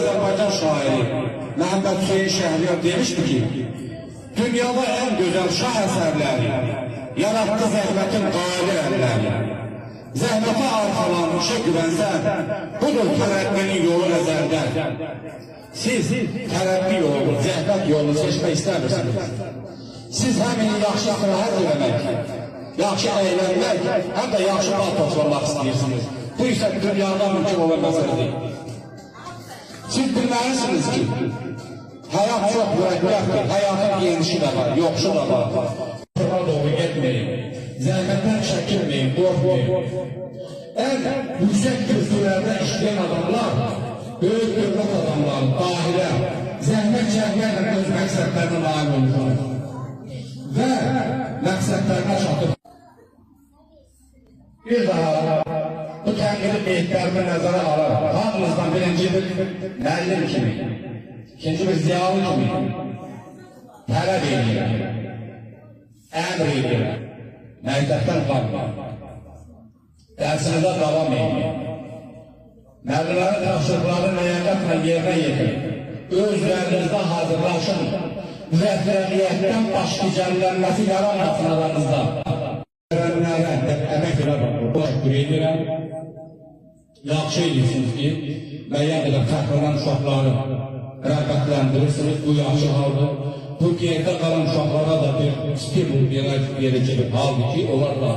Azərbaycan şairi Məhəmməd Hüseyin Şəhriyar demişdi ki, dünyada en güzel şah əsərləri yarattı zəhmətin qadir əlləri. Zəhmətə arxalanmışa güvənsən, budur tərəqqinin yolu nəzərdə. Siz tərəqqi yolu, zəhmət yolunu seçmək istəmirsiniz. Siz həmin yaxşı istirahət eləmək, yaxşı əylənmək, həm də yaxşı bal toplamaq istəyirsiniz. Bu isə dünyada mümkün olan məsələ deyil. Siz bilməlisiniz ki, həyat çox mürəkkəbdir, həyatın yenişi də var, yoxşu da var. Sonra doğru getməyin, zəhmətdən çəkilməyin, qorxmayın. En yüksək kürsülərdə işləyən adamlar, böyük dövlət adamları, dahilər, zəhmət çəkməklə öz məqsədlərinə nail olurlar və məqsədlərinə çatır. Bir daha bu tənqidi qeydlərimi nəzərə alaraq, hamımızdan birinci bir müəllim kimi, ikinci bir ziyalı kimi tələb edirəm, əmr edirəm, məktəbdən qalmayın, dərsinizə davam edin, müəllimlərin tapşırıqları ləyaqətlə yerinə yetirin, özlərinizdə hazırlaşın, müvəffəqiyyətdən başlayacaqlarınızı yaranmasın aranızda. Əmək elə təşəkkür edirəm. Yaxşı edirsiniz ki, müəyyən qədər fərqlənən uşaqları rəğbətlendirirsiniz, bu yaxşı haldır. Türkiyədə qalan uşaqlara da bir stimul verəcək bir haldır ki, onlar da